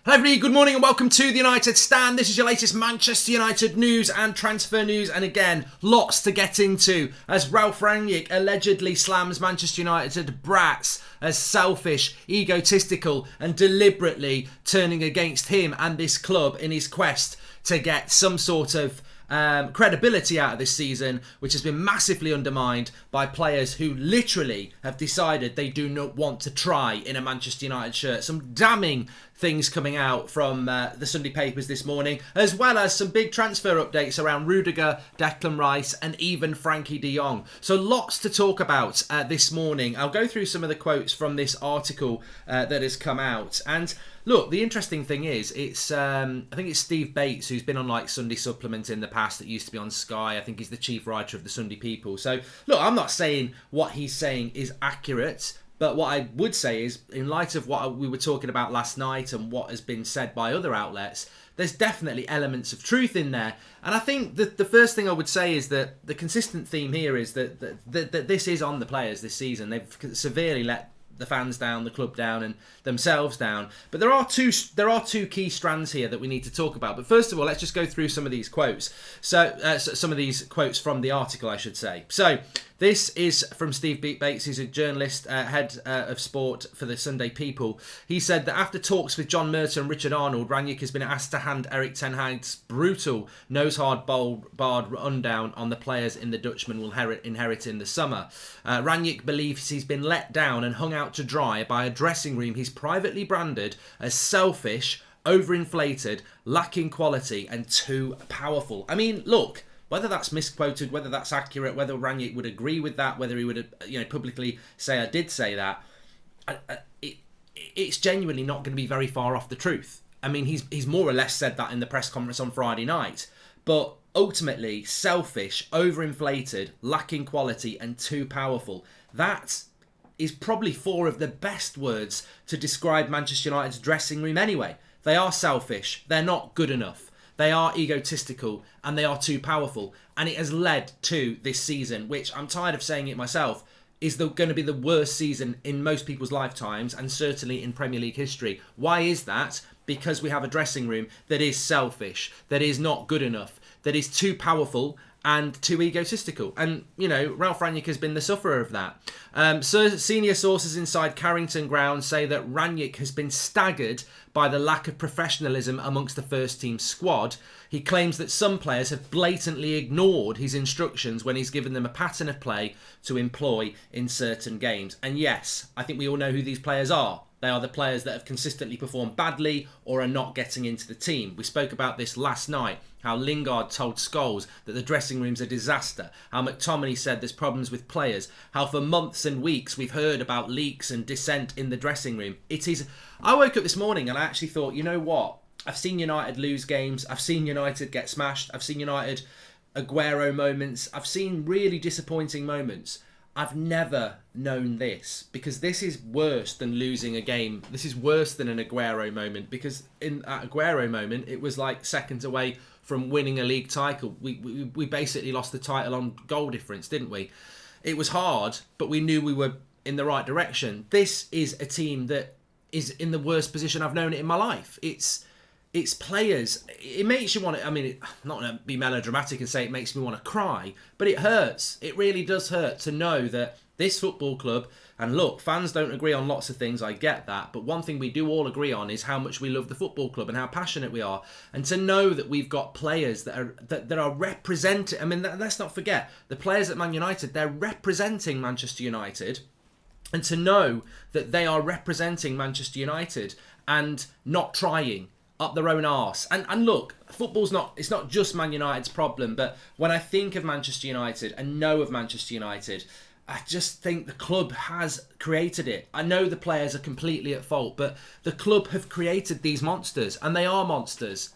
Hello everybody, good morning and welcome to the United Stand. This is your latest Manchester United news and transfer news, and again, lots to get into as Ralf Rangnick allegedly slams Manchester United brats as selfish, egotistical and deliberately turning against him and this club in his quest to get some sort of credibility out of this season, which has been massively undermined by players who literally have decided they do not want to try in a Manchester United shirt. Some damning things coming out from the Sunday papers this morning, as well as some big transfer updates around Rudiger, Declan Rice and even Frenkie de Jong. So lots to talk about this morning. I'll go through some of the quotes from this article that has come out. And look, the interesting thing is, it's I think it's Steve Bates who's been on like Sunday Supplement in the past that used to be on Sky. I think he's the chief writer of the Sunday People. So look, I'm not saying what he's saying is accurate, but what I would say is, in light of what we were talking about last night and what has been said by other outlets, there's definitely elements of truth in there. And I think that the first thing I would say is that the consistent theme here is that this is on the players this season. They've severely let the fans down, the club down and themselves down. But there are two key strands here that we need to talk about. But first of all, let's just go through some of these quotes. So some of these quotes from the article, I should say. So this is from Steve Bates, who's a journalist, head of sport for the Sunday People. He said that after talks with John Murtough and Richard Arnold, Rangnick has been asked to hand Erik ten Hag's brutal, nose-hard, barred rundown on the players in the Dutchman will inherit in the summer. Rangnick believes he's been let down and hung out to dry by a dressing room he's privately branded as selfish, overinflated, lacking quality and too powerful. I mean, look, whether that's misquoted, whether that's accurate, whether Rangnick would agree with that, whether he would, publicly say I did say that, it's genuinely not going to be very far off the truth. I mean, he's more or less said that in the press conference on Friday night, but ultimately selfish, overinflated, lacking quality, and too powerful. That is probably four of the best words to describe Manchester United's dressing room anyway. They are selfish. They're not good enough. They are egotistical and they are too powerful. And it has led to this season, which I'm tired of saying it myself, is going to be the worst season in most people's lifetimes and certainly in Premier League history. Why is that? Because we have a dressing room that is selfish, that is not good enough, that is too powerful and too egotistical. And, Ralf Rangnick has been the sufferer of that. So senior sources inside Carrington Ground say that Rangnick has been staggered by the lack of professionalism amongst the first team squad. He claims that some players have blatantly ignored his instructions when he's given them a pattern of play to employ in certain games. And yes, I think we all know who these players are. They are the players that have consistently performed badly or are not getting into the team. We spoke about this last night, how Lingard told Scholes that the dressing room's a disaster, how McTominay said there's problems with players, how for months and weeks we've heard about leaks and dissent in the dressing room. I woke up this morning and I actually thought, you know what? I've seen United lose games. I've seen United get smashed. I've seen United Aguero moments. I've seen really disappointing moments. I've never known this, because this is worse than losing a game. This is worse than an Aguero moment, because in that Aguero moment, it was like seconds away from winning a league title. We basically lost the title on goal difference, didn't we? It was hard, but we knew we were in the right direction. This is a team that is in the worst position I've known it in my life. It's players. It makes you want to, I'm not going to be melodramatic and say it makes me want to cry, but it hurts. It really does hurt to know that this football club, and look, fans don't agree on lots of things, I get that, but one thing we do all agree on is how much we love the football club and how passionate we are. And to know that we've got players that are representing, let's not forget, the players at Man United, they're representing Manchester United. And to know that they are representing Manchester United and not trying, up their own arse. And look, it's not just Man United's problem, but when I think of Manchester United and know of Manchester United, I just think the club has created it. I know the players are completely at fault, but the club have created these monsters, and they are monsters.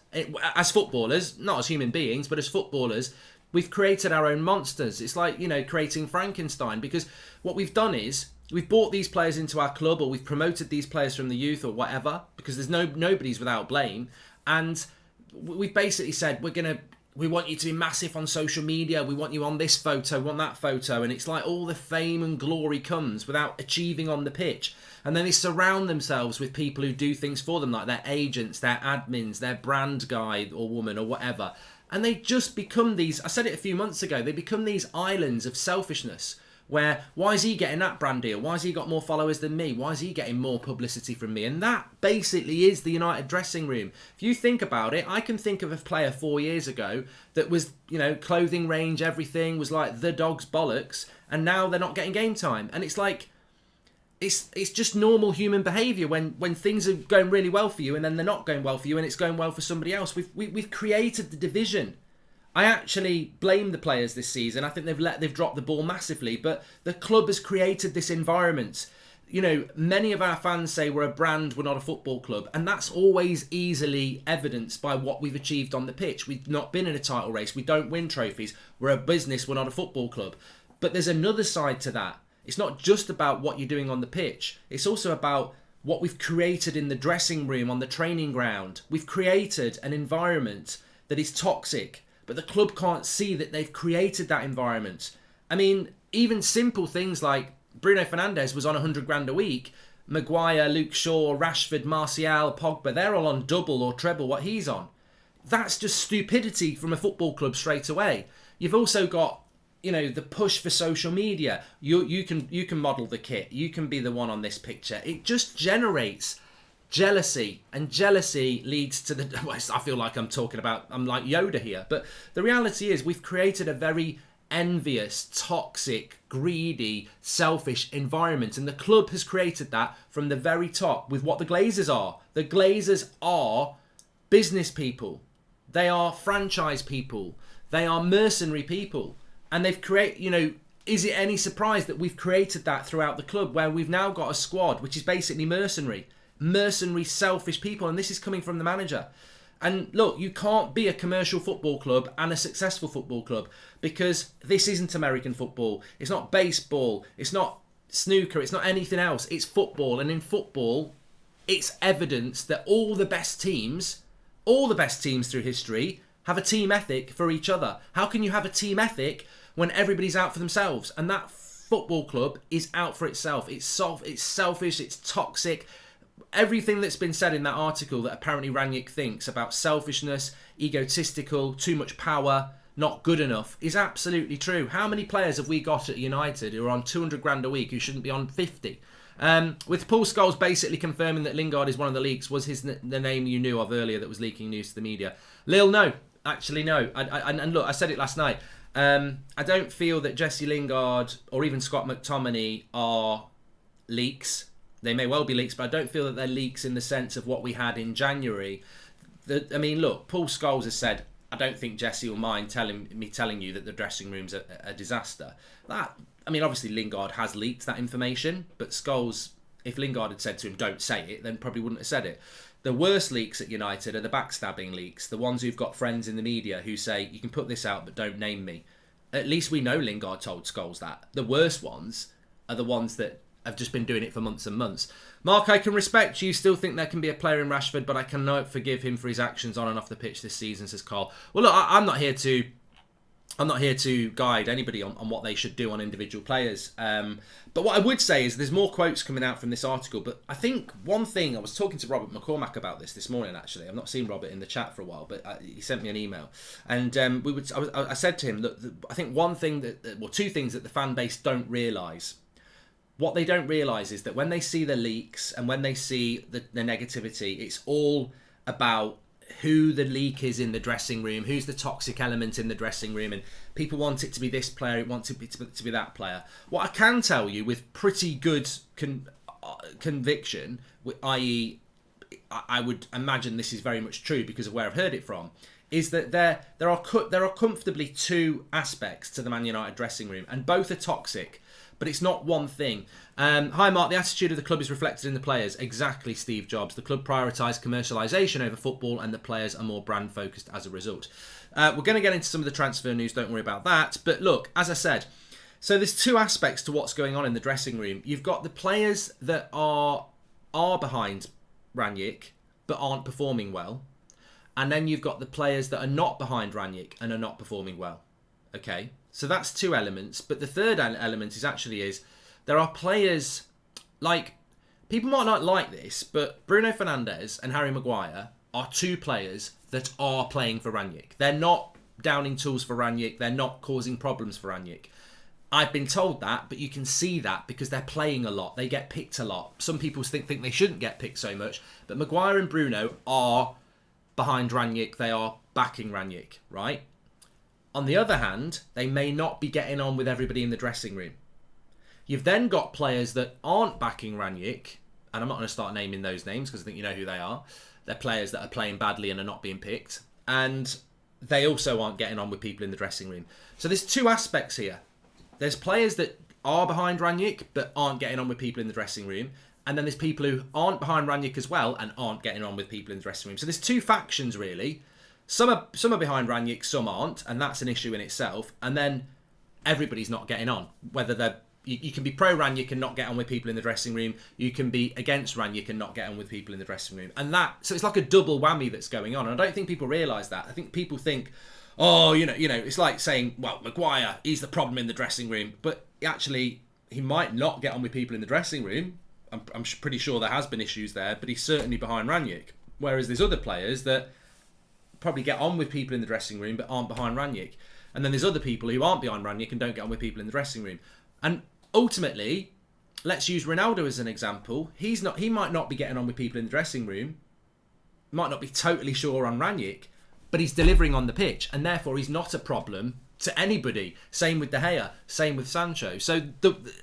As footballers, not as human beings, but as footballers, we've created our own monsters. It's like, creating Frankenstein, because what we've done is we've brought these players into our club, or we've promoted these players from the youth or whatever, because there's nobody's without blame. And we've basically said we're going to we want you to be massive on social media. We want you on this photo, we want that photo. And it's like all the fame and glory comes without achieving on the pitch. And then they surround themselves with people who do things for them, like their agents, their admins, their brand guy or woman or whatever. And they just become these, I said it a few months ago, they become these islands of selfishness. Where, why is he getting that brand deal? Why has he got more followers than me? Why is he getting more publicity from me? And that basically is the United dressing room. If you think about it, I can think of a player 4 years ago that was, you know, clothing range, everything was like the dog's bollocks, and now they're not getting game time. And it's like, it's just normal human behaviour when things are going really well for you and then they're not going well for you and it's going well for somebody else. We've created the division. I actually blame the players this season. I think they've dropped the ball massively, but the club has created this environment. You know, many of our fans say we're a brand, we're not a football club, and that's always easily evidenced by what we've achieved on the pitch. We've not been in a title race, we don't win trophies, we're a business, we're not a football club. But there's another side to that. It's not just about what you're doing on the pitch, it's also about what we've created in the dressing room, on the training ground. We've created an environment that is toxic. But the club can't see that they've created that environment. I mean, even simple things like Bruno Fernandes was on 100 grand a week. Maguire, Luke Shaw, Rashford, Martial, Pogba, they're all on double or treble what he's on. That's just stupidity from a football club straight away. You've also got, you know, the push for social media. You can model the kit. You can be the one on this picture. It just generates jealousy, and jealousy leads to the... Well, I feel like I'm like Yoda here, but the reality is we've created a very envious, toxic, greedy, selfish environment, and the club has created that from the very top with what the Glazers are. The Glazers are business people. They are franchise people. They are mercenary people, and they've created, you know, is it any surprise that we've created that throughout the club where we've now got a squad which is basically mercenary, selfish people, and this is coming from the manager. And look, you can't be a commercial football club and a successful football club because this isn't American football. It's not baseball. It's not snooker. It's not anything else. It's football. And in football, it's evidence that all the best teams through history have a team ethic for each other. How can you have a team ethic when everybody's out for themselves? And that football club is out for itself. It's selfish. It's toxic. Everything that's been said in that article that apparently Rangnick thinks about selfishness, egotistical, too much power, not good enough, is absolutely true. How many players have we got at United who are on 200 grand a week who shouldn't be on 50? With Paul Scholes basically confirming that Lingard is one of the leaks, was the name you knew of earlier that was leaking news to the media? Lil, no. Actually, no. And look, I said it last night. I don't feel that Jesse Lingard or even Scott McTominay are leaks. They may well be leaks, but I don't feel that they're leaks in the sense of what we had in January. I mean, look, Paul Scholes has said, I don't think Jesse will mind telling you that the dressing room's a disaster. I mean, obviously Lingard has leaked that information, but Scholes, if Lingard had said to him, don't say it, then probably wouldn't have said it. The worst leaks at United are the backstabbing leaks, the ones who've got friends in the media who say, you can put this out, but don't name me. At least we know Lingard told Scholes that. The worst ones are the ones that have just been doing it for months and months. Mark, I can respect you still think there can be a player in Rashford, but I cannot forgive him for his actions on and off the pitch this season, says Carl. Well, look, I'm not here to guide anybody on what they should do on individual players. But what I would say is there's more quotes coming out from this article. But I think one thing, I was talking to Robert McCormack about this morning, actually. I've not seen Robert in the chat for a while, but he sent me an email. And I said to him, look, I think two things that the fan base don't realise. What they don't realise is that when they see the leaks and when they see the negativity, it's all about who the leak is in the dressing room, who's the toxic element in the dressing room, and people want it to be this player, it wants it to be that player. What I can tell you with pretty good conviction, i.e. I would imagine this is very much true because of where I've heard it from, is that there are comfortably two aspects to the Man United dressing room, and both are toxic. But it's not one thing. Hi, Mark. The attitude of the club is reflected in the players. Exactly, Steve Jobs. The club prioritised commercialisation over football, and the players are more brand-focused as a result. We're going to get into some of the transfer news. Don't worry about that. But look, as I said, so there's two aspects to what's going on in the dressing room. You've got the players that are behind Rangnick, but aren't performing well. and then you've got the players that are not behind Rangnick and are not performing well. Okay, so that's two elements. But the third element is there are players, like, people might not like this, but Bruno Fernandes and Harry Maguire are two players that are playing for Rangnick. They're not downing tools for Rangnick. They're not causing problems for Rangnick. I've been told that, but you can see that because they're playing a lot. They get picked a lot. Some people think they shouldn't get picked so much, but Maguire and Bruno are behind Rangnick. They are backing Rangnick, right? On the other hand, they may not be getting on with everybody in the dressing room. You've then got players that aren't backing Rangnick, and I'm not going to start naming those names because I think you know who they are. They're players that are playing badly and are not being picked, and they also aren't getting on with people in the dressing room. So there's two aspects here. There's players that are behind Rangnick but aren't getting on with people in the dressing room, and then there's people who aren't behind Rangnick as well and aren't getting on with people in the dressing room. So there's two factions really. Some are behind Rangnick, some aren't, and that's an issue in itself. And then everybody's not getting on. Whether you can be pro Rangnick and not get on with people in the dressing room. You can be against Rangnick and not get on with people in the dressing room. So it's like a double whammy that's going on. And I don't think people realise that. I think people think, oh, you know, it's like saying, well, Maguire, he's the problem in the dressing room. But actually, he might not get on with people in the dressing room. I'm pretty sure there has been issues there, but he's certainly behind Rangnick. Whereas there's other players that probably get on with people in the dressing room but aren't behind Rangnick. And then there's other people who aren't behind Rangnick and don't get on with people in the dressing room. And ultimately, let's use Ronaldo as an example. He might not be getting on with people in the dressing room, might not be totally sure on Rangnick, but he's delivering on the pitch, and therefore he's not a problem to anybody. Same with De Gea, same with Sancho. So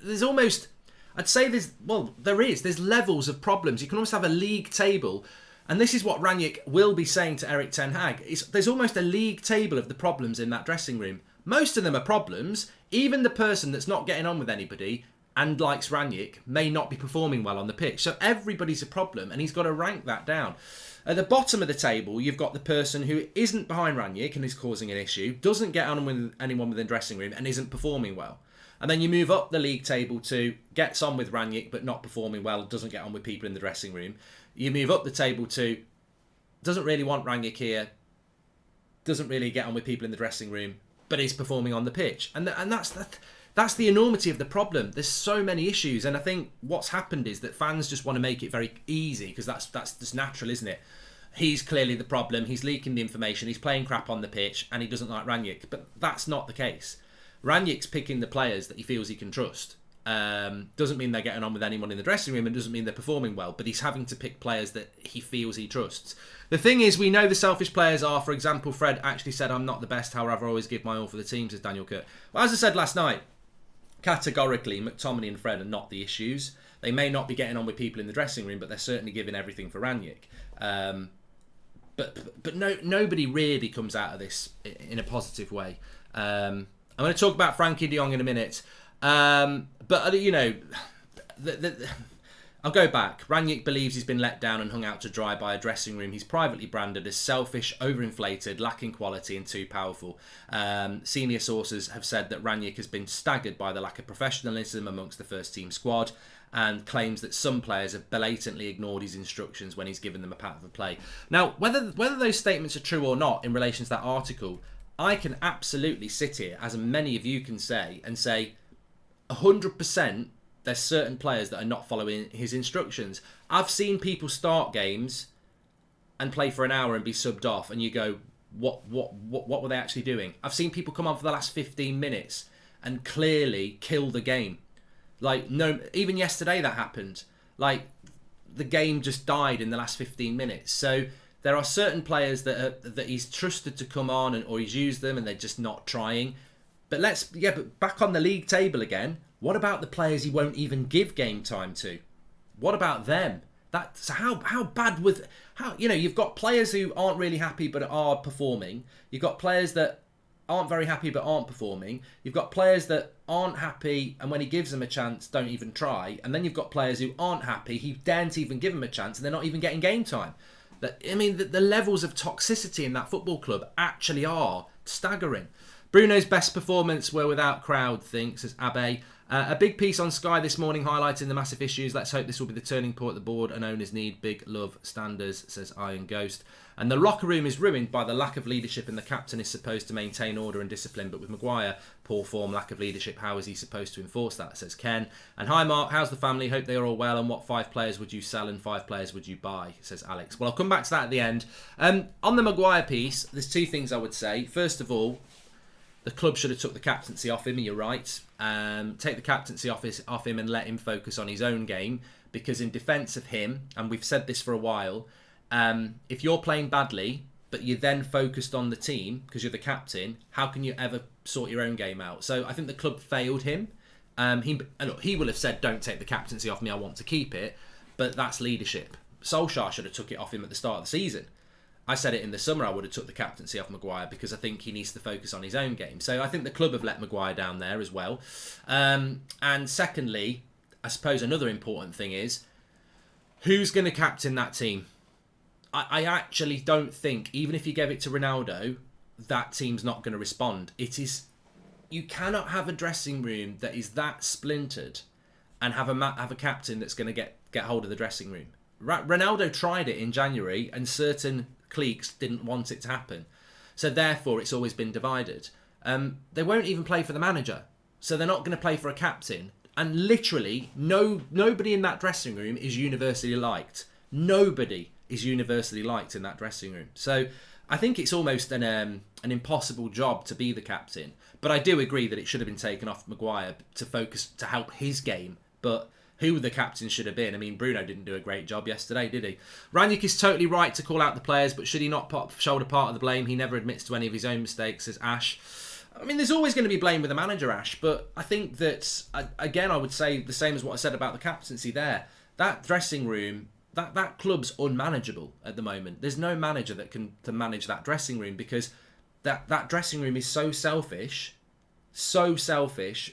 there's almost, I'd say there's levels of problems. You can almost have a league table, and this is what Rangnick will be saying to Erik ten Hag. There's almost a league table of the problems in that dressing room. Most of them are problems. Even the person that's not getting on with anybody and likes Rangnick may not be performing well on the pitch. So everybody's a problem, and he's got to rank that down. At the bottom of the table, you've got the person who isn't behind Rangnick and is causing an issue, doesn't get on with anyone within the dressing room, and isn't performing well. And then you move up the league table to gets on with Rangnick but not performing well, doesn't get on with people in the dressing room. You move up the table to doesn't really want Rangnick here, doesn't really get on with people in the dressing room, but is performing on the pitch. And that's the enormity of the problem. There's so many issues, and I think what's happened is that fans just want to make it very easy because that's just natural, isn't it? He's clearly the problem. He's leaking the information. He's playing crap on the pitch, and he doesn't like Rangnick. But that's not the case. Rangnick's picking the players that he feels he can trust. Doesn't mean they're getting on with anyone in the dressing room, and doesn't mean they're performing well, but he's having to pick players that he feels he trusts. The thing is, we know the selfish players are, for example, Fred actually said, I'm not the best, however I always give my all for the team, says Daniel Kurt. Well, as I said last night, categorically, McTominay and Fred are not the issues. They may not be getting on with people in the dressing room, but they're certainly giving everything for Rangnick. But nobody really comes out of this in a positive way. I'm going to talk about Frenkie de Jong in a minute. But, you know, I'll go back. Rangnick believes he's been let down and hung out to dry by a dressing room he's privately branded as selfish, overinflated, lacking quality and too powerful. Senior sources have said that Rangnick has been staggered by the lack of professionalism amongst the first team squad, and claims that some players have blatantly ignored his instructions when he's given them a path of play. Now, whether those statements are true or not in relation to that article, I can absolutely sit here, as many of you can say, and say 100% there's certain players that are not following his instructions. I've seen people start games and play for an hour and be subbed off, and you go, what were they actually doing? I've seen people come on for the last 15 minutes and clearly kill the game. Like, no, even yesterday that happened. Like, the game just died in the last 15 minutes. So there are certain players that he's trusted to come on, or he's used them and they're just not trying. But back on the league table again, what about the players he won't even give game time to? What about them? So how bad with you've got players who aren't really happy but are performing. You've got players that aren't very happy but aren't performing. You've got players that aren't happy and when he gives them a chance don't even try. And then you've got players who aren't happy, he daren't even give them a chance, and they're not even getting game time. The levels of toxicity in that football club actually are staggering. Bruno's best performance were without crowd, thinks, as Abe. A big piece on Sky this morning highlighting the massive issues. Let's hope this will be the turning point the board and owners need. Big love, Standers, says Iron Ghost. And the locker room is ruined by the lack of leadership, and the captain is supposed to maintain order and discipline. But with Maguire, poor form, lack of leadership, how is he supposed to enforce that, says Ken. And hi Mark, how's the family? Hope they are all well. And what 5 players would you sell and 5 players would you buy, says Alex. Well, I'll come back to that at the end. On the Maguire piece, there's 2 things I would say. First of all, the club should have took the captaincy off him, and you're right. Take the captaincy off him and let him focus on his own game. Because in defence of him, and we've said this for a while, if you're playing badly, but you're then focused on the team because you're the captain, how can you ever sort your own game out? So I think the club failed him. He will have said, don't take the captaincy off me, I want to keep it. But that's leadership. Solskjaer should have took it off him at the start of the season. I said it in the summer, I would have took the captaincy off Maguire because I think he needs to focus on his own game. So I think the club have let Maguire down there as well. And secondly, I suppose another important thing is, who's going to captain that team? I actually don't think, even if you gave it to Ronaldo, that team's not going to respond. You cannot have a dressing room that is that splintered and have a captain that's going to get hold of the dressing room. Ronaldo tried it in January and certain cliques didn't want it to happen. So therefore it's always been divided. They won't even play for the manager. So they're not going to play for a captain. And literally nobody in that dressing room is universally liked. Nobody is universally liked in that dressing room. So I think it's almost an impossible job to be the captain. But I do agree that it should have been taken off Maguire to focus, to help his game. But who the captain should have been? I mean, Bruno didn't do a great job yesterday, did he? Rangnick is totally right to call out the players, but should he not shoulder part of the blame? He never admits to any of his own mistakes, says Ash. I mean, there's always going to be blame with the manager, Ash, but I think that, again, I would say the same as what I said about the captaincy there. That dressing room, that club's unmanageable at the moment. There's no manager that can manage that dressing room because that dressing room is so selfish.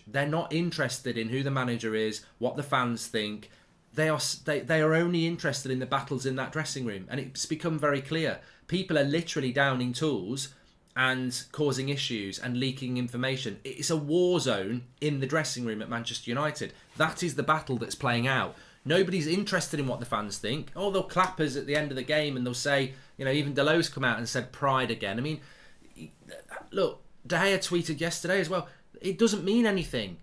They're not interested in who the manager is, what the fans think. They are only interested in the battles in that dressing room, and it's become very clear. People are literally downing tools and causing issues and leaking information. It's a war zone in the dressing room at Manchester United. That is the battle that's playing out. Nobody's interested in what the fans think. Oh, they'll clap us at the end of the game and they'll say, even Delo's come out and said pride again. I mean, look, De Gea tweeted yesterday as well. It doesn't mean anything.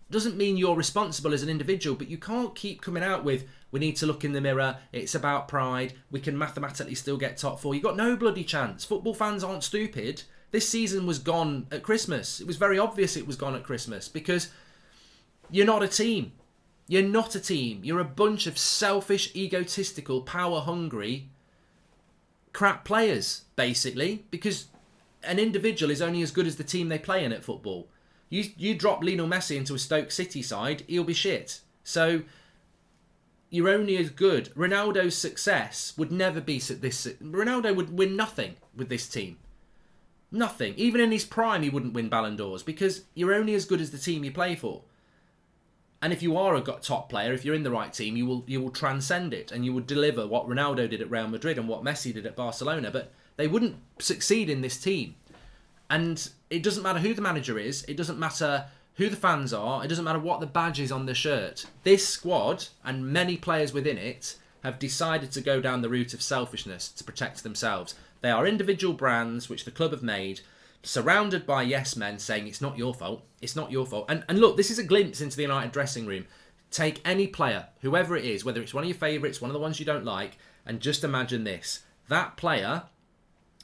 It doesn't mean you're responsible as an individual, but you can't keep coming out with, we need to look in the mirror, it's about pride, we can mathematically still get top 4. You've got no bloody chance. Football fans aren't stupid. This season was gone at Christmas. It was very obvious it was gone at Christmas because you're not a team. You're not a team. You're a bunch of selfish, egotistical, power-hungry crap players, basically, because an individual is only as good as the team they play in at football. You drop Lionel Messi into a Stoke City side, he'll be shit. So you're only as good. Ronaldo's success would never be this. Ronaldo would win nothing with this team. Nothing. Even in his prime, he wouldn't win Ballon d'Ors because you're only as good as the team you play for. And if you are a top player, if you're in the right team, you will transcend it and you will deliver what Ronaldo did at Real Madrid and what Messi did at Barcelona. But they wouldn't succeed in this team. And it doesn't matter who the manager is. It doesn't matter who the fans are. It doesn't matter what the badge is on the shirt. This squad and many players within it have decided to go down the route of selfishness to protect themselves. They are individual brands which the club have made, surrounded by yes men saying it's not your fault, it's not your fault. And look, this is a glimpse into the United dressing room. Take any player, whoever it is, whether it's one of your favourites, one of the ones you don't like, and just imagine this. That player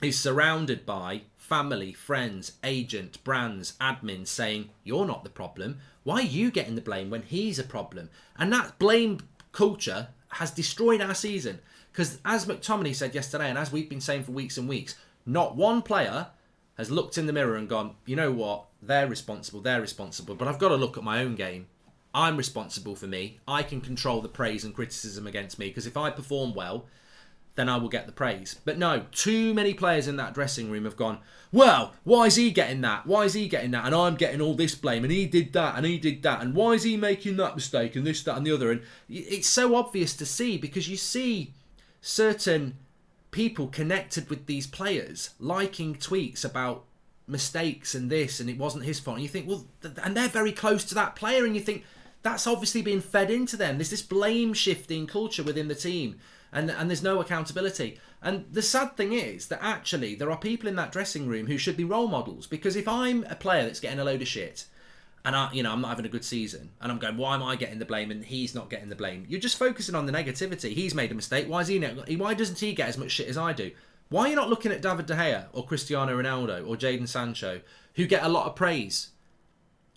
is surrounded by family, friends, agent, brands, admins saying, you're not the problem. Why are you getting the blame when he's a problem? And that blame culture has destroyed our season. Because as McTominay said yesterday, and as we've been saying for weeks and weeks, not one player has looked in the mirror and gone, you know what, they're responsible, but I've got to look at my own game. I'm responsible for me. I can control the praise and criticism against me, because if I perform well, then I will get the praise. But no, too many players in that dressing room have gone, well, why is he getting that? Why is he getting that? And I'm getting all this blame, and he did that, and he did that, and why is he making that mistake, and this, that, and the other? And it's so obvious to see, because you see certain people connected with these players liking tweets about mistakes and this, and it wasn't his fault. And you think, well, and they're very close to that player, and you think that's obviously being fed into them. There's this blame shifting culture within the team, and there's no accountability. And the sad thing is that actually there are people in that dressing room who should be role models, because if I'm a player that's getting a load of shit, and I'm not having a good season, and I'm going, why am I getting the blame and he's not getting the blame? You're just focusing on the negativity. He's made a mistake. Why doesn't he get as much shit as I do? Why are you not looking at David De Gea or Cristiano Ronaldo or Jadon Sancho, who get a lot of praise?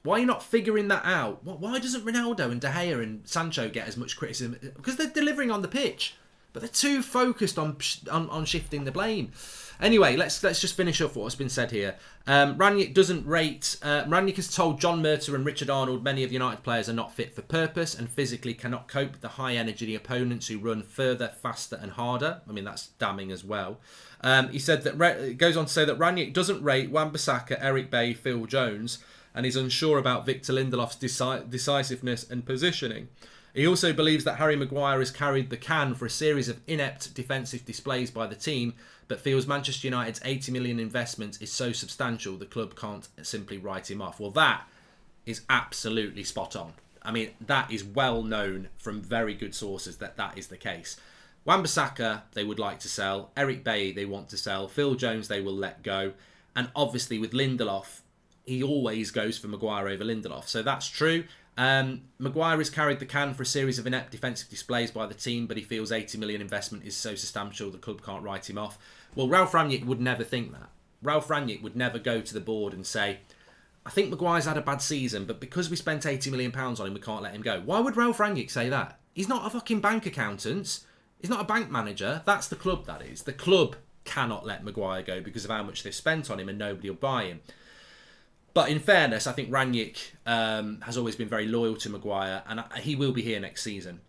Why are you not figuring that out? Why doesn't Ronaldo and De Gea and Sancho get as much criticism? Because they're delivering on the pitch, but they're too focused on shifting the blame. Anyway, let's just finish off what's been said here. Rangnick doesn't rate... Rangnick has told John Murtough and Richard Arnold many of United players are not fit for purpose and physically cannot cope with the high energy opponents who run further, faster and harder. I mean, that's damning as well. He said that... It goes on to say that Rangnick doesn't rate Wan-Bissaka, Eric Bailly, Phil Jones, and is unsure about Victor Lindelof's decisiveness and positioning. He also believes that Harry Maguire has carried the can for a series of inept defensive displays by the team, but feels Manchester United's 80 million investment is so substantial the club can't simply write him off. Well, that is absolutely spot on. I mean, that is well known from very good sources that is the case. Wan-Bissaka, they would like to sell. Eric Bailly, they want to sell. Phil Jones, they will let go. And obviously with Lindelof, he always goes for Maguire over Lindelof. So that's true. Maguire has carried the can for a series of inept defensive displays by the team, but he feels 80 million investment is so substantial the club can't write him off. Well, Ralf Rangnick would never think that. Ralf Rangnick would never go to the board and say, I think Maguire's had a bad season, but because we spent £80 million on him, we can't let him go. Why would Ralf Rangnick say that? He's not a fucking bank accountant. He's not a bank manager. That's the club, that is. The club cannot let Maguire go because of how much they've spent on him and nobody will buy him. But in fairness, I think Rangnick has always been very loyal to Maguire, and he will be here next season.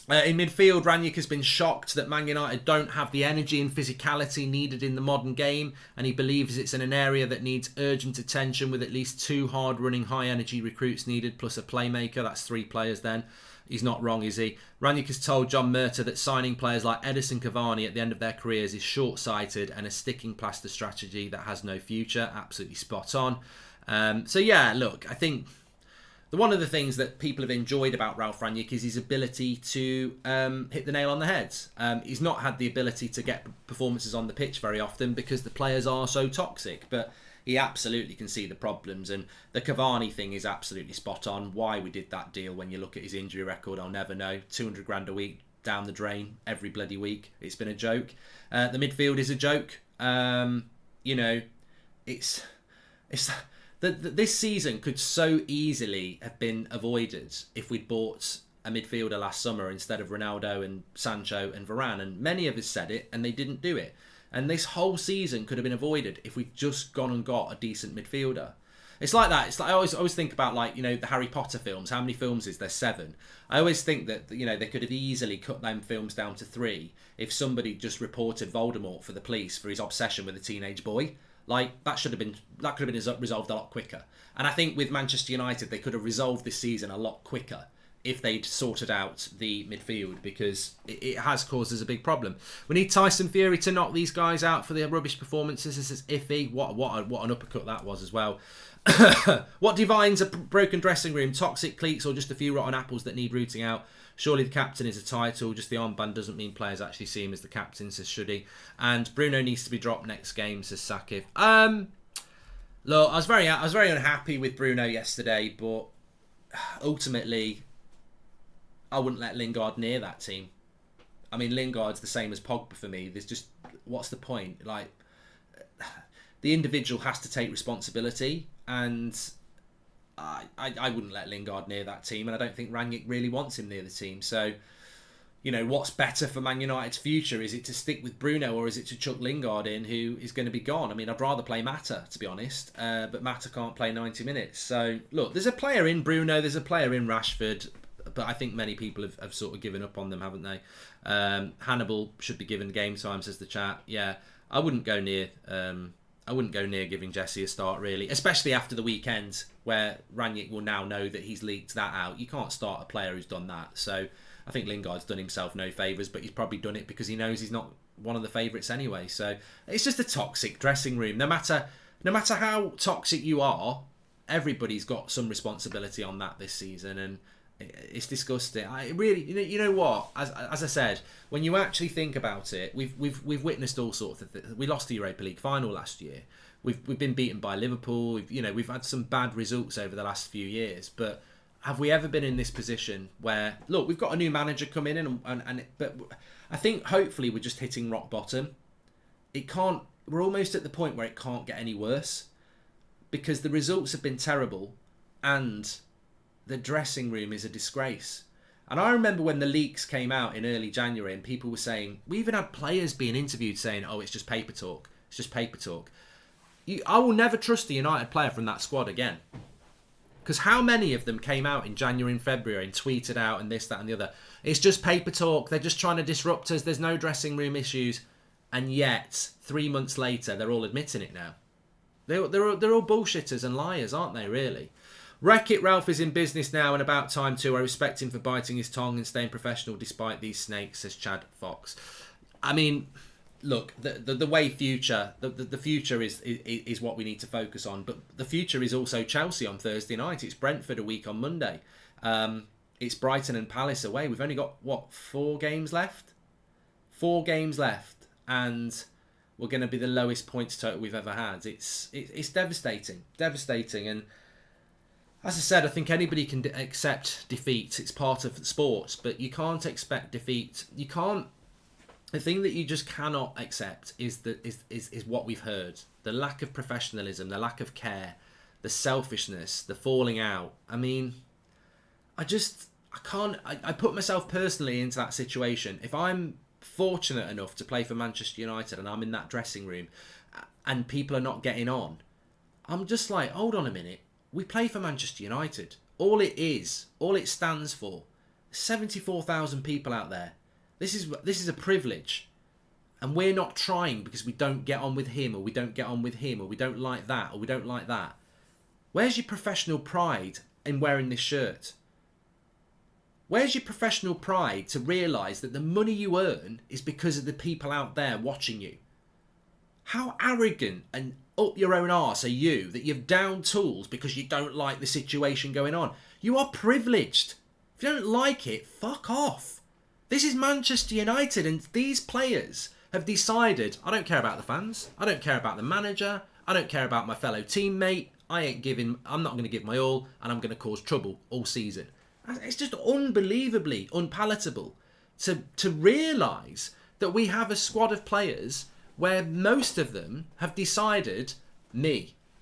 In midfield, Rangnick has been shocked that Man United don't have the energy and physicality needed in the modern game, and he believes it's in an area that needs urgent attention with at least 2 hard-running, high-energy recruits needed, plus a playmaker. That's 3 players then. He's not wrong, is he? Rangnick has told John Murtough that signing players like Edison Cavani at the end of their careers is short-sighted and a sticking plaster strategy that has no future. Absolutely spot on. So yeah, look, I think one of the things that people have enjoyed about Ralf Rangnick is his ability to hit the nail on the head. He's not had the ability to get performances on the pitch very often because the players are so toxic, but he absolutely can see the problems, and the Cavani thing is absolutely spot on. Why we did that deal, when you look at his injury record, I'll never know. 200 grand a week down the drain every bloody week. It's been a joke. The midfield is a joke. This season could so easily have been avoided if we'd bought a midfielder last summer instead of Ronaldo and Sancho and Varane. And many of us said it, and they didn't do it. And this whole season could have been avoided if we'd just gone and got a decent midfielder. It's like that. It's like I always think about, like, the Harry Potter films. How many films is there? 7. I always think that they could have easily cut them films down to 3 if somebody just reported Voldemort for the police for his obsession with a teenage boy. Like, that could have been resolved a lot quicker. And I think with Manchester United, they could have resolved this season a lot quicker if they'd sorted out the midfield, because it has caused us a big problem. We need Tyson Fury to knock these guys out for their rubbish performances. This is iffy. What an uppercut that was as well. What defines a broken dressing room? Toxic cliques or just a few rotten apples that need rooting out? Surely the captain is a title. Just the armband doesn't mean players actually see him as the captain, says Shuddy. And Bruno needs to be dropped next game, says Sakif. Look, I was very unhappy with Bruno yesterday, but ultimately, I wouldn't let Lingard near that team. I mean, Lingard's the same as Pogba for me. There's just, what's the point? Like, the individual has to take responsibility, and I wouldn't let Lingard near that team, and I don't think Rangnick really wants him near the team. So, what's better for Man United's future? Is it to stick with Bruno, or is it to chuck Lingard in, who is going to be gone? I mean, I'd rather play Mata, to be honest, but Mata can't play 90 minutes. So, look, there's a player in Bruno, there's a player in Rashford, but I think many people have sort of given up on them, haven't they? Hannibal should be given game time, says the chat. Yeah, I wouldn't go near giving Jesse a start, really, especially after the weekend where Rangnick will now know that he's leaked that out. You can't start a player who's done that. So I think Lingard's done himself no favours, but he's probably done it because he knows he's not one of the favourites anyway. So it's just a toxic dressing room. No matter no matter how toxic you are, everybody's got some responsibility on that this season, and it's disgusting. I really, you know what? As I said, when you actually think about it, we've witnessed all sorts of things. We lost the Europa League final last year. We've been beaten by Liverpool. We've had some bad results over the last few years, but have we ever been in this position where, look, we've got a new manager come in, but I think hopefully we're just hitting rock bottom. We're almost at the point where it can't get any worse, because the results have been terrible and the dressing room is a disgrace. And I remember when the leaks came out in early January and people were saying, we even had players being interviewed saying, oh, it's just paper talk. It's just paper talk. I will never trust a United player from that squad again. Because how many of them came out in January and February and tweeted out and this, that and the other? It's just paper talk. They're just trying to disrupt us. There's no dressing room issues. And yet, 3 months later, they're all admitting it now. They're all bullshitters and liars, aren't they, really? Wreck-It Ralph is in business now, and about time too. I respect him for biting his tongue and staying professional despite these snakes, says Chad Fox. I mean, look, the way future, the future is what we need to focus on. But the future is also Chelsea on Thursday night. It's Brentford a week on Monday. It's Brighton and Palace away. We've only got, 4 games left? 4 games left. And we're going to be the lowest points total we've ever had. It's devastating. Devastating. And as I said, I think anybody can accept defeat. It's part of sports. But you can't expect defeat. You can't. The thing that you just cannot accept is what we've heard. The lack of professionalism, the lack of care, the selfishness, the falling out. I mean, I can't. I put myself personally into that situation. If I'm fortunate enough to play for Manchester United and I'm in that dressing room and people are not getting on, I'm just like, hold on a minute. We play for Manchester United. All it stands for, 74,000 people out there. This is a privilege, and we're not trying because we don't get on with him, or we don't get on with him, or we don't like that, or we don't like that. Where's your professional pride in wearing this shirt? Where's your professional pride to realise that the money you earn is because of the people out there watching you? How arrogant and up your own arse are you that you've downed tools because you don't like the situation going on? You are privileged. If you don't like it, fuck off. This is Manchester United, and these players have decided, I don't care about the fans, I don't care about the manager, I don't care about my fellow teammate, I'm not going to give my all, and I'm going to cause trouble all season. It's just unbelievably unpalatable to realise that we have a squad of players where most of them have decided, I'm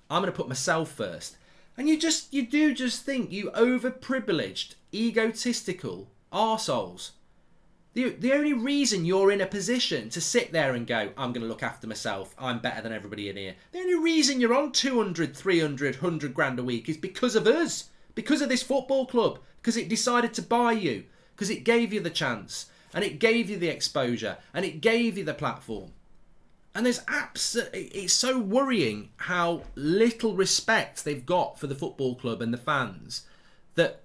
going to put myself first. And you do just think, you overprivileged, egotistical arseholes. The only reason you're in a position to sit there and go, I'm going to look after myself, I'm better than everybody in here. The only reason you're on 200, 300, 100 grand a week is because of us. Because of this football club. Because it decided to buy you. Because it gave you the chance. And it gave you the exposure. And it gave you the platform. And it's so worrying how little respect they've got for the football club and the fans, that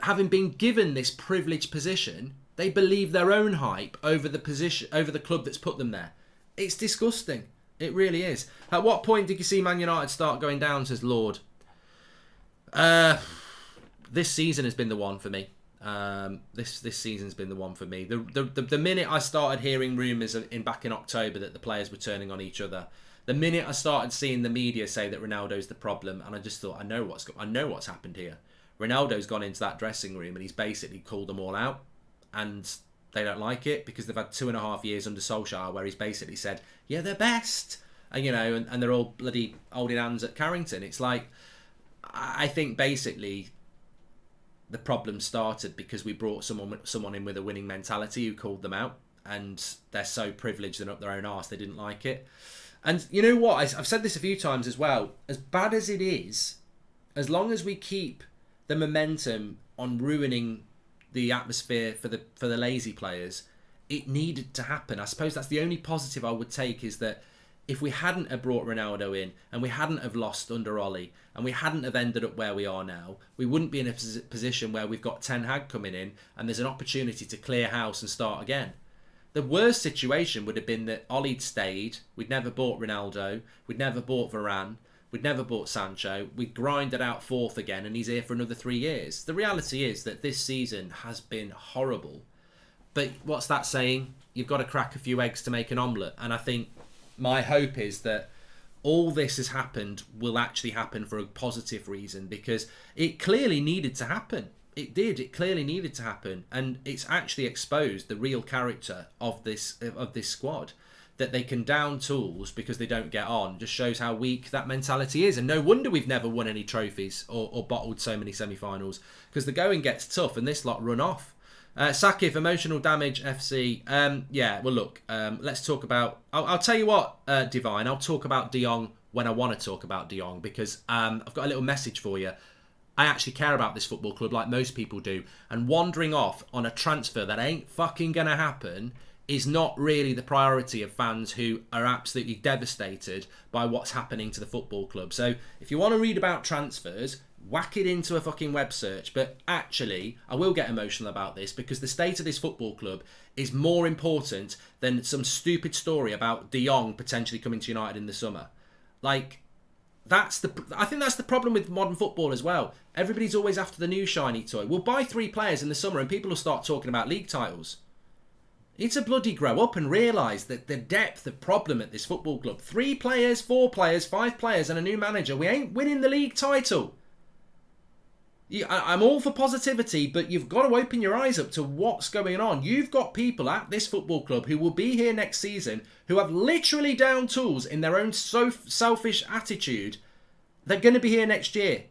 having been given this privileged position, they believe their own hype over the position, over the club that's put them there. It's disgusting. It really is. At what point did you see Man United start going down, says Lord? This season has been the one for me. This season's been the one for me. The minute I started hearing rumours back in October that the players were turning on each other, the minute I started seeing the media say that Ronaldo's the problem, and I just thought, I know what's happened here. Ronaldo's gone into that dressing room and he's basically called them all out. And they don't like it because they've had 2.5 years under Solskjaer where he's basically said, yeah, they're best. And, and they're all bloody holding hands at Carrington. It's like, I think basically the problem started because we brought someone in with a winning mentality who called them out. And they're so privileged and up their own arse, they didn't like it. And you know what? I've said this a few times as well. As bad as it is, as long as we keep the momentum on ruining the atmosphere for the lazy players, it needed to happen. I suppose that's the only positive I would take, is that if we hadn't have brought Ronaldo in and we hadn't have lost under Ollie and we hadn't have ended up where we are now, we wouldn't be in a position where we've got Ten Hag coming in and there's an opportunity to clear house and start again. The worst situation would have been that Ollie'd stayed, we'd never bought Ronaldo, we'd never bought Varane, we'd never bought Sancho, we'd grinded out fourth again and he's here for another 3 years. The reality is that this season has been horrible. But what's that saying? You've got to crack a few eggs to make an omelette. And I think my hope is that all this has happened will actually happen for a positive reason, because it clearly needed to happen. It did. It clearly needed to happen, and it's actually exposed the real character of this squad. That they can down tools because they don't get on just shows how weak that mentality is, and no wonder we've never won any trophies or bottled so many semi-finals, because the going gets tough and this lot run off. Sakif, emotional damage FC. Yeah, well look, let's talk about. I'll tell you what, Divine. I'll talk about De Jong when I want to talk about De Jong, because I've got a little message for you. I actually care about this football club like most people do, and wandering off on a transfer that ain't fucking gonna happen is not really the priority of fans who are absolutely devastated by what's happening to the football club. So if you want to read about transfers, whack it into a fucking web search. But actually, I will get emotional about this, because the state of this football club is more important than some stupid story about De Jong potentially coming to United in the summer. Like, I think that's the problem with modern football as well. Everybody's always after the new shiny toy. We'll buy 3 players in the summer and people will start talking about league titles. It's a bloody grow up and realise that the depth of problem at this football club. 3 players, 4 players, 5 players and a new manager. We ain't winning the league title. I'm all for positivity, but you've got to open your eyes up to what's going on. You've got people at this football club who will be here next season who have literally down tools in their own selfish attitude. They're going to be here next year.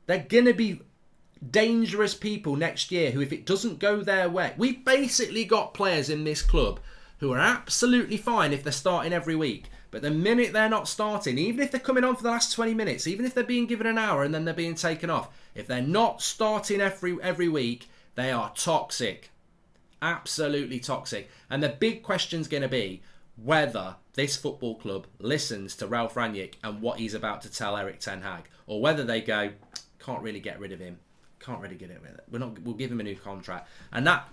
They're going to be dangerous people next year who, if it doesn't go their way... We've basically got players in this club who are absolutely fine if they're starting every week. But the minute they're not starting, even if they're coming on for the last 20 minutes, even if they're being given an hour and then they're being taken off, if they're not starting every week, they are toxic. Absolutely toxic. And the big question's going to be whether this football club listens to Ralf Rangnick and what he's about to tell Erik ten Hag, or whether they go, can't really get rid of him. Can't really get rid of it. We'll give him a new contract. And that,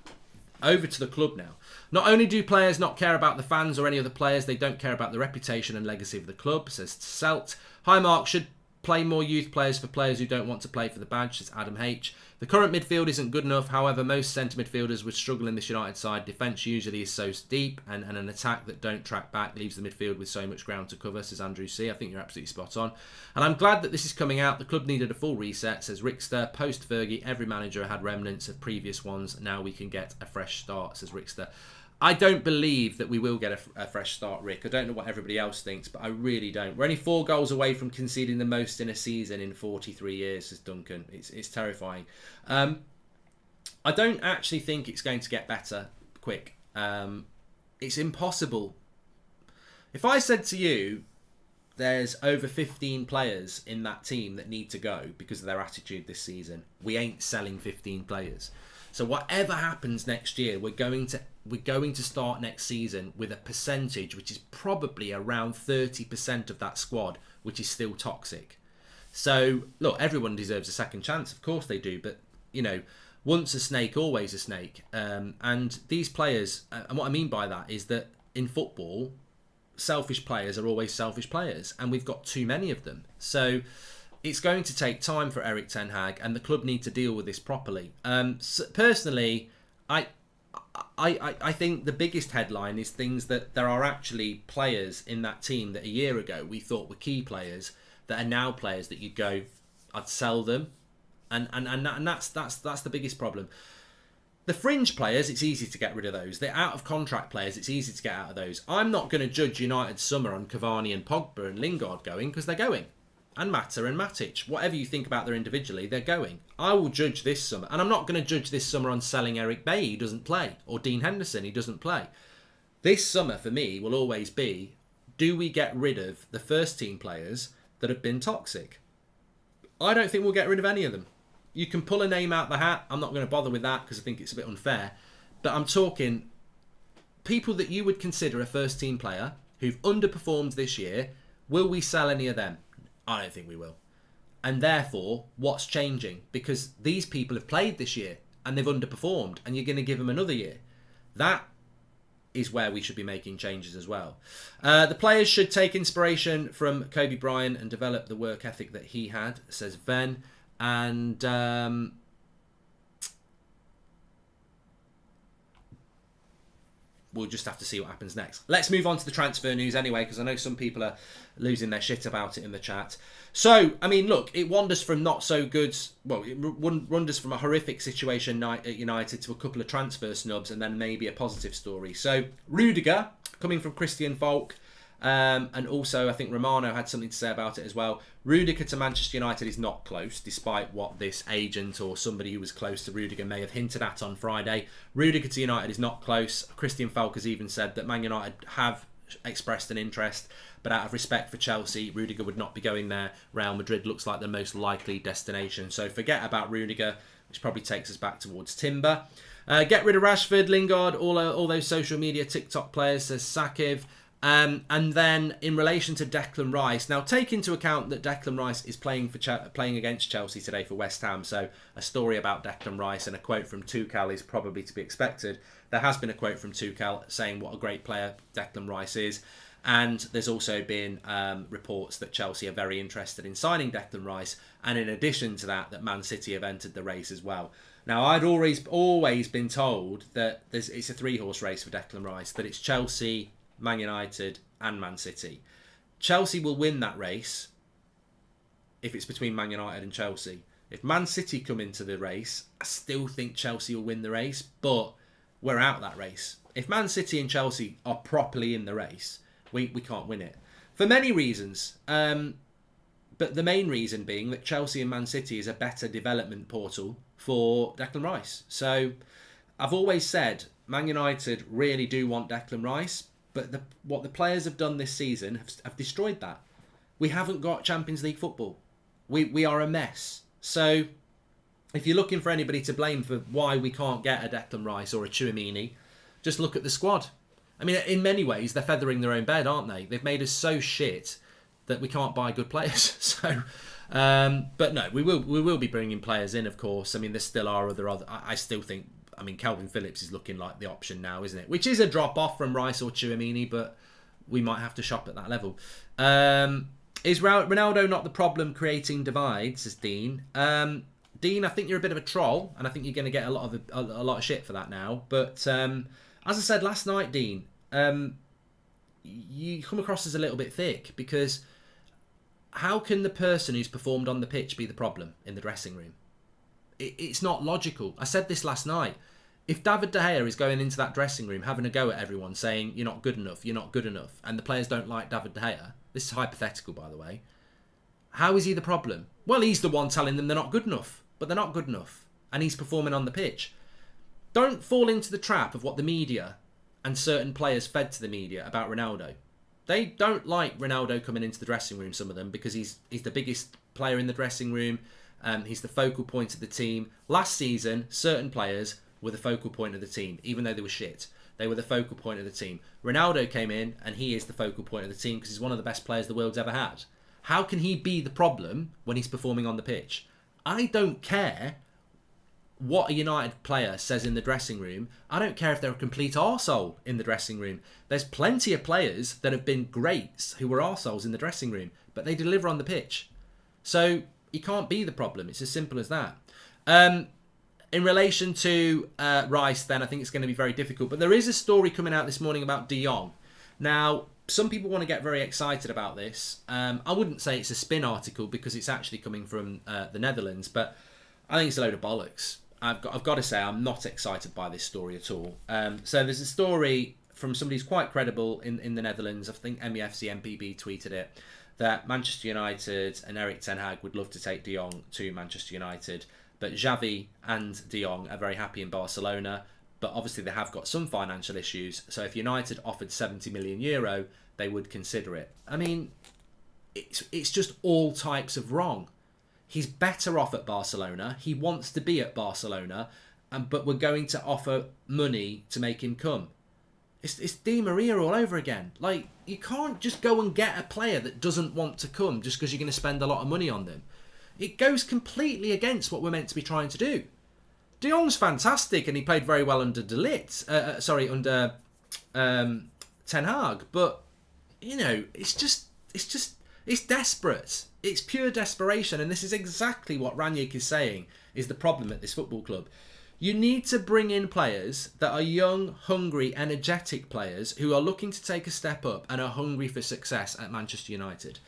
over to the club now. Not only do players not care about the fans or any other players, they don't care about the reputation and legacy of the club, says Selt. Hi Mark, should play more youth players for players who don't want to play for the badge, says Adam H. The current midfield isn't good enough. However, most centre midfielders would struggle in this United side. Defence usually is so deep, and an attack that don't track back leaves the midfield with so much ground to cover, says Andrew C. I think you're absolutely spot on. And I'm glad that this is coming out. The club needed a full reset, says Rickster. Post Fergie, every manager had remnants of previous ones. Now we can get a fresh start, says Rickster. I don't believe that we will get a fresh start, Rick. I don't know what everybody else thinks, but I really don't. We're only 4 goals away from conceding the most in a season in 43 years, says Duncan. It's terrifying. I don't actually think it's going to get better quick. It's impossible. If I said to you, there's over 15 players in that team that need to go because of their attitude this season, we ain't selling 15 players. So whatever happens next year, we're going to start next season with a percentage which is probably around 30% of that squad, which is still toxic. So look, everyone deserves a second chance, of course they do, but you know, once a snake, always a snake. And these players, and what I mean by that is that in football, selfish players are always selfish players, and we've got too many of them. So it's going to take time for Erik ten Hag, and the club need to deal with this properly. So personally, I think the biggest headline is things that there are actually players in that team that a year ago we thought were key players that are now players that you'd go, I'd sell them, and that's the biggest problem. The fringe players, it's easy to get rid of those. The out of contract players, it's easy to get out of those. I'm not going to judge United's summer on Cavani and Pogba and Lingard going, because they're going. And Mata and Matic. Whatever you think about them individually, they're going. I will judge this summer. And I'm not going to judge this summer on selling Eric Bailly, he doesn't play. Or Dean Henderson, he doesn't play. This summer, for me, will always be, do we get rid of the first team players that have been toxic? I don't think we'll get rid of any of them. You can pull a name out the hat. I'm not going to bother with that because I think it's a bit unfair. But I'm talking people that you would consider a first team player who've underperformed this year. Will we sell any of them? I don't think we will. And therefore, what's changing? Because these people have played this year and they've underperformed, and you're going to give them another year. That is where we should be making changes as well. The players should take inspiration from Kobe Bryant and develop the work ethic that he had, says Ven. And we'll just have to see what happens next. Let's move on to the transfer news anyway, because I know some people are losing their shit about it in the chat. So, I mean, look, it wanders from not so good... Well, it wanders from a horrific situation at United to a couple of transfer snubs and then maybe a positive story. So, Rudiger, coming from Christian Falk, and also I think Romano had something to say about it as well. Rudiger to Manchester United is not close, despite what this agent or somebody who was close to Rudiger may have hinted at on Friday. Rudiger to United is not close. Christian Falk has even said that Man United have expressed an interest, but out of respect for Chelsea, Rudiger would not be going there. Real Madrid looks like the most likely destination. So forget about Rudiger, which probably takes us back towards Timber. Get rid of Rashford, Lingard, all those social media TikTok players, says Sakiv. And then in relation to Declan Rice, now take into account that Declan Rice is playing against Chelsea today for West Ham, so a story about Declan Rice and a quote from Tuchel is probably to be expected. There has been a quote from Tuchel saying what a great player Declan Rice is, and there's also been reports that Chelsea are very interested in signing Declan Rice, and in addition to that, that Man City have entered the race as well. Now, I'd always been told that it's a three-horse race for Declan Rice, that it's Chelsea, Man United and Man City. Chelsea will win that race if it's between Man United and Chelsea. If Man City come into the race, I still think Chelsea will win the race, but we're out that race. If Man City and Chelsea are properly in the race, we can't win it. For many reasons, but the main reason being that Chelsea and Man City is a better development portal for Declan Rice. So I've always said Man United really do want Declan Rice, but what the players have done this season have destroyed that. We haven't got Champions League football. We are a mess. So if you're looking for anybody to blame for why we can't get a Declan Rice or a Tchouaméni, just look at the squad. I mean, in many ways, they're feathering their own bed, aren't they? They've made us so shit that we can't buy good players. So, but no, we will be bringing players in, of course. I mean, there still are other. I still think. I mean, Calvin Phillips is looking like the option now, isn't it? Which is a drop off from Rice or Tchouaméni, but we might have to shop at that level. Is Ronaldo not the problem creating divides, says Dean? Dean, I think you're a bit of a troll, and I think you're going to get a lot of shit for that now. But as I said last night, Dean, you come across as a little bit thick, because how can the person who's performed on the pitch be the problem in the dressing room? It's not logical. I said this last night. If David De Gea is going into that dressing room having a go at everyone saying you're not good enough, and the players don't like David De Gea, this is hypothetical by the way, how is he the problem? Well, he's the one telling them they're not good enough, but they're not good enough, and he's performing on the pitch. Don't fall into the trap of what the media and certain players fed to the media about Ronaldo. They don't like Ronaldo coming into the dressing room, some of them, because he's the biggest player in the dressing room. He's the focal point of the team. Last season, certain players were the focal point of the team, even though they were shit. They were the focal point of the team. Ronaldo came in, and he is the focal point of the team because he's one of the best players the world's ever had. How can he be the problem when he's performing on the pitch? I don't care what a United player says in the dressing room. I don't care if they're a complete arsehole in the dressing room. There's plenty of players that have been greats who were arseholes in the dressing room, but they deliver on the pitch. So he can't be the problem. It's as simple as that. In relation to Rice, then, I think it's going to be very difficult. But there is a story coming out this morning about De Jong. Now, some people want to get very excited about this. I wouldn't say it's a spin article because it's actually coming from the Netherlands, but I think it's a load of bollocks. I've got to say I'm not excited by this story at all. So there's a story from somebody who's quite credible in the Netherlands. I think MUFC MPB tweeted it, that Manchester United and Erik ten Hag would love to take De Jong to Manchester United, but Xavi and De Jong are very happy in Barcelona, but obviously they have got some financial issues, so if United offered €70 million, they would consider it. I mean, it's just all types of wrong. He's better off at Barcelona, he wants to be at Barcelona, but we're going to offer money to make him come. It's Di Maria all over again. Like, you can't just go and get a player that doesn't want to come just because you're going to spend a lot of money on them. It goes completely against what we're meant to be trying to do. De Jong's fantastic, and he played very well under under Ten Hag. But you know, it's desperate. It's pure desperation, and this is exactly what Rangnick is saying is the problem at this football club. You need to bring in players that are young, hungry, energetic players who are looking to take a step up and are hungry for success at Manchester United.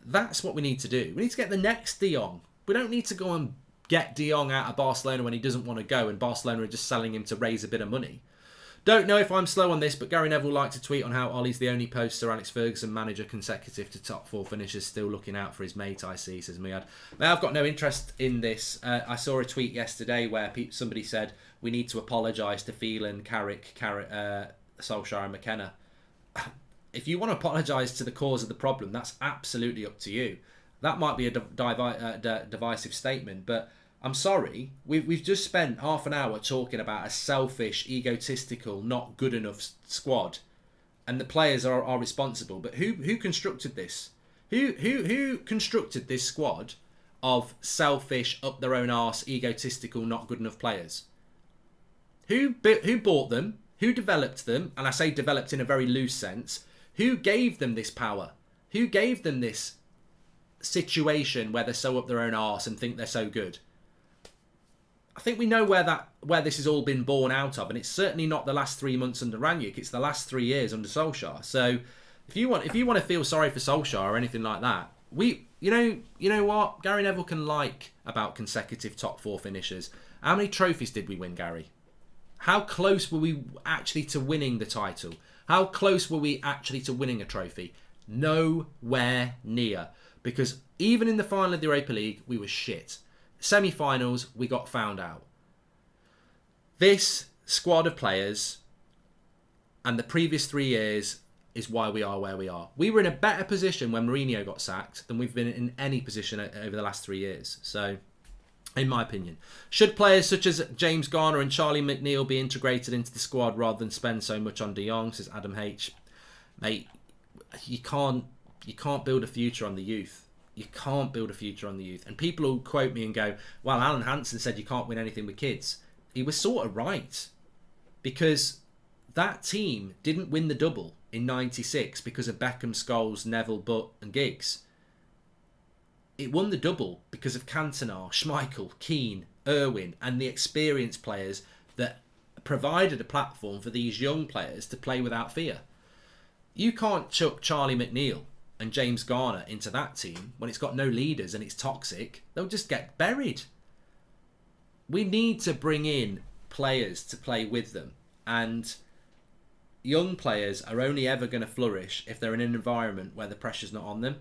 That's what we need to do. We need to get the next De Jong. We don't need to go and get De Jong out of Barcelona when he doesn't want to go and Barcelona are just selling him to raise a bit of money. Don't know if I'm slow on this, but Gary Neville liked to tweet on how Ollie's the only post-Sir Alex Ferguson manager consecutive to top 4 finishes, still looking out for his mate, I see, says Miyad. Now, I've got no interest in this. I saw a tweet yesterday where somebody said, we need to apologise to Phelan, Carrick, Solskjaer and McKenna. If you want to apologise to the cause of the problem, that's absolutely up to you. That might be a divisive statement, but I'm sorry, we've just spent half an hour talking about a selfish, egotistical, not good enough squad, and the players are responsible. But who constructed this? Who constructed this squad of selfish, up their own arse, egotistical, not good enough players? Who bought them? Who developed them? And I say developed in a very loose sense. Who gave them this power? Who gave them this situation where they're so up their own arse and think they're so good? I think we know where this has all been born out of, and it's certainly not the last 3 months under Rangnick. It's the last 3 years under Solskjaer. So if you want to feel sorry for Solskjaer or anything like that, you know what Gary Neville can like about consecutive top 4 finishes. How many trophies did we win, Gary? How close were we actually to winning the title? How close were we actually to winning a trophy? Nowhere near. Because even in the final of the Europa League, we were shit. Semi-finals, we got found out. This squad of players and the previous 3 years is why we are where we are. We were in a better position when Mourinho got sacked than we've been in any position over the last 3 years. So, in my opinion, should players such as James Garner and Charlie McNeil be integrated into the squad rather than spend so much on De Jong, says Adam H. Mate, you can't build a future on the youth. You can't build a future on the youth. And people will quote me and go, well, Alan Hansen said you can't win anything with kids. He was sort of right. Because that team didn't win the double in 96 because of Beckham, Scholes, Neville, Butt and Giggs. It won the double because of Cantona, Schmeichel, Keane, Irwin and the experienced players that provided a platform for these young players to play without fear. You can't chuck Charlie McNeil and James Garner into that team when it's got no leaders and it's toxic. They'll just get buried. We need to bring in players to play with them, and young players are only ever going to flourish if they're in an environment where the pressure's not on them.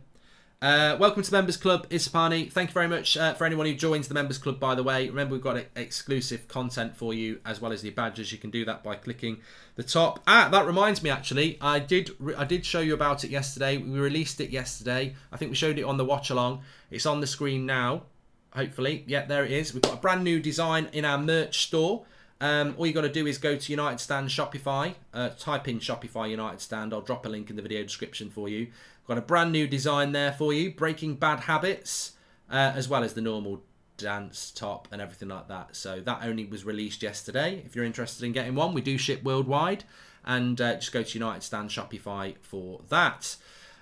Welcome to the Members Club, Ispani. Thank you very much for anyone who joins the Members Club, by the way. Remember, we've got exclusive content for you as well as the badges. You can do that by clicking the top. That reminds me, actually, I did show you about it yesterday. We released it yesterday. I think we showed it on the watch along. It's on the screen now, hopefully. Yeah, there it is. We've got a brand new design in our merch store. All you got to do is go to United Stand Shopify, type in Shopify United Stand. I'll drop a link in the video description for you. Got a brand new design there for you, breaking bad habits, as well as the normal dance top and everything like that. So that only was released yesterday. If you're interested in getting one, we do ship worldwide, and just go to United Stand Shopify for that.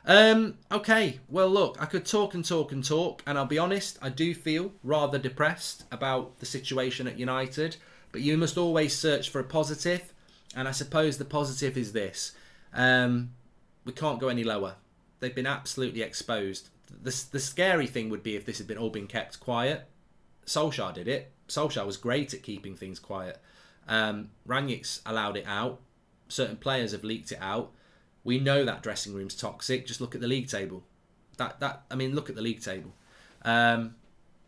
Okay, well look, I could talk, and I'll be honest, I do feel rather depressed about the situation at United, but you must always search for a positive, and I suppose the positive is this. We can't go any lower. They've been absolutely exposed. The scary thing would be if this had all been kept quiet. Solskjaer did it. Solskjaer was great at keeping things quiet. Rangnick's allowed it out. Certain players have leaked it out. We know that dressing room's toxic. Just look at the league table. Look at the league table. I'm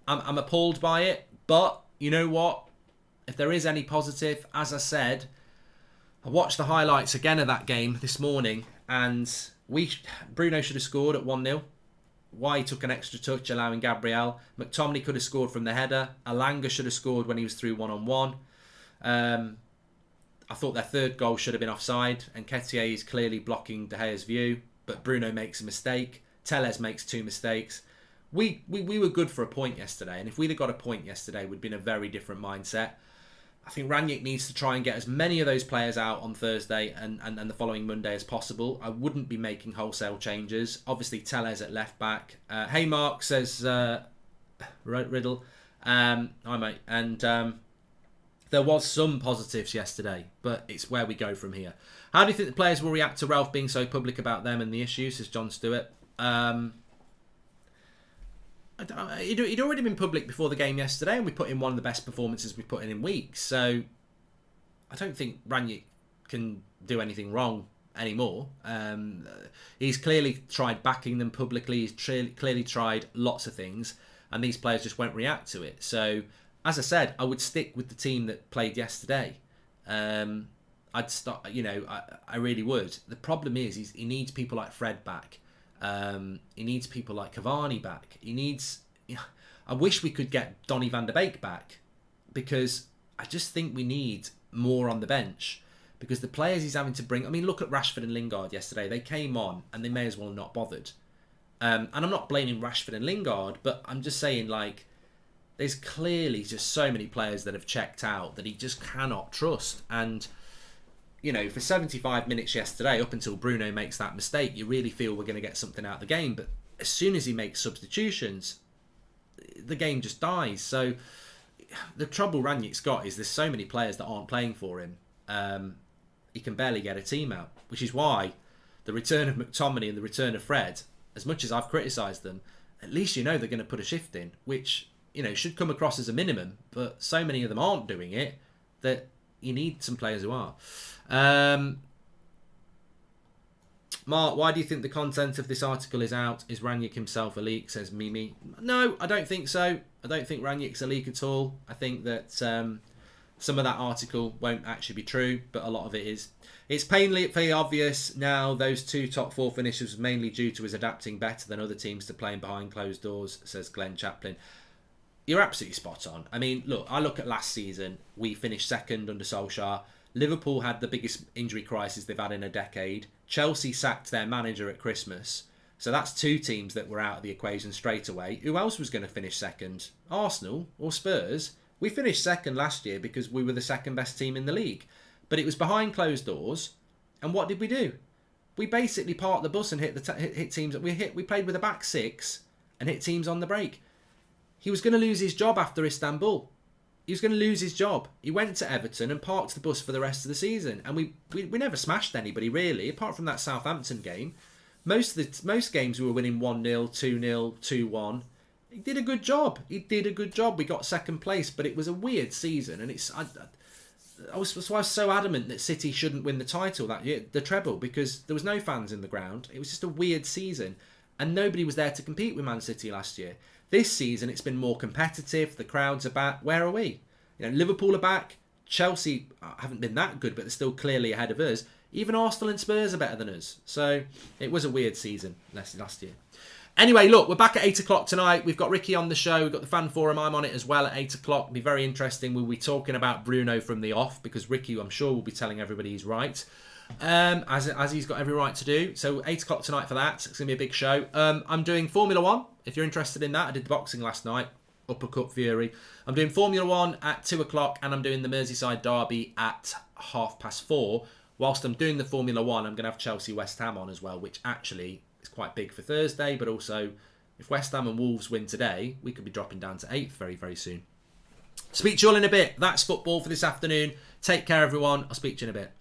appalled by it. But you know what? If there is any positive, as I said, I watched the highlights again of that game this morning, and Bruno should have scored at 1-0. Why he took an extra touch, allowing Gabriel. McTominay could have scored from the header. Alanga should have scored when he was through 1-on-1. I thought their third goal should have been offside, and Nketiah is clearly blocking De Gea's view, but Bruno makes a mistake. Telles makes 2 mistakes. We were good for a point yesterday, and if we'd have got a point yesterday, we'd be in a very different mindset. I think Rangnick needs to try and get as many of those players out on Thursday and the following Monday as possible. I wouldn't be making wholesale changes. Obviously, Tellez at left back. Hey, Mark, says Riddle. Hi, mate. And there was some positives yesterday, but it's where we go from here. How do you think the players will react to Ralf being so public about them and the issues, says John Stewart? He'd already been public before the game yesterday, and we put in one of the best performances we've put in weeks. So I don't think Rangnick can do anything wrong anymore. He's clearly tried backing them publicly. He's clearly tried lots of things, and these players just won't react to it. So, as I said, I would stick with the team that played yesterday. I'd start. I really would. The problem is he needs people like Fred back. He needs people like Cavani back. He needs. I wish we could get Donny van der Beek back, because I just think we need more on the bench, because the players he's having to bring. I mean, look at Rashford and Lingard yesterday. They came on and they may as well not bothered. And I'm not blaming Rashford and Lingard, but I'm just saying, like, there's clearly just so many players that have checked out that he just cannot trust. And for 75 minutes yesterday, up until Bruno makes that mistake, you really feel we're going to get something out of the game. But as soon as he makes substitutions, the game just dies. So the trouble Rangnick's got is there's so many players that aren't playing for him. He can barely get a team out, which is why the return of McTominay and the return of Fred, as much as I've criticised them, at least they're going to put a shift in, which should come across as a minimum. But so many of them aren't doing it that you need some players who are. Mark, why do you think the content of this article is out? Is Rangnick himself a leak, says Mimi? No, I don't think so. I don't think Rangnick's a leak at all. I think that some of that article won't actually be true, but a lot of it is. It's painfully obvious now those 2 top 4 finishes was mainly due to his adapting better than other teams to playing behind closed doors, says Glenn Chaplin. You're absolutely spot on. I mean, I look at last season. We finished second under Solskjaer. Liverpool had the biggest injury crisis they've had in a decade. Chelsea sacked their manager at Christmas. So that's 2 teams that were out of the equation straight away. Who else was going to finish second? Arsenal or Spurs? We finished second last year because we were the second best team in the league. But it was behind closed doors. And what did we do? We basically parked the bus and hit teams. We played with a back 6 and hit teams on the break. He was going to lose his job after Istanbul. He was going to lose his job. He went to Everton and parked the bus for the rest of the season. And we never smashed anybody, really, apart from that Southampton game. Most games we were winning 1-0, 2-0, 2-1. He did a good job. We got second place, but it was a weird season. And that's why I was so adamant that City shouldn't win the title that year, the treble, because there was no fans in the ground. It was just a weird season. And nobody was there to compete with Man City last year. This season, it's been more competitive. The crowds are back. Where are we? Liverpool are back. Chelsea haven't been that good, but they're still clearly ahead of us. Even Arsenal and Spurs are better than us. So it was a weird season last year. Anyway, look, we're back at 8 o'clock tonight. We've got Ricky on the show. We've got the fan forum. I'm on it as well at 8 o'clock. It'll be very interesting. We'll be talking about Bruno from the off, because Ricky, I'm sure, will be telling everybody he's right. As he's got every right to do. So 8 o'clock tonight for that. It's going to be a big show. I'm doing Formula 1. If you're interested in that, I did the boxing last night. Uppercut Fury. I'm doing Formula 1 at 2 o'clock, and I'm doing the Merseyside Derby at 4:30. Whilst I'm doing the Formula 1, I'm going to have Chelsea West Ham on as well, which actually is quite big for Thursday. But also, if West Ham and Wolves win today, we could be dropping down to 8th very, very soon. Speak to you all in a bit. That's football for this afternoon. Take care, everyone. I'll speak to you in a bit.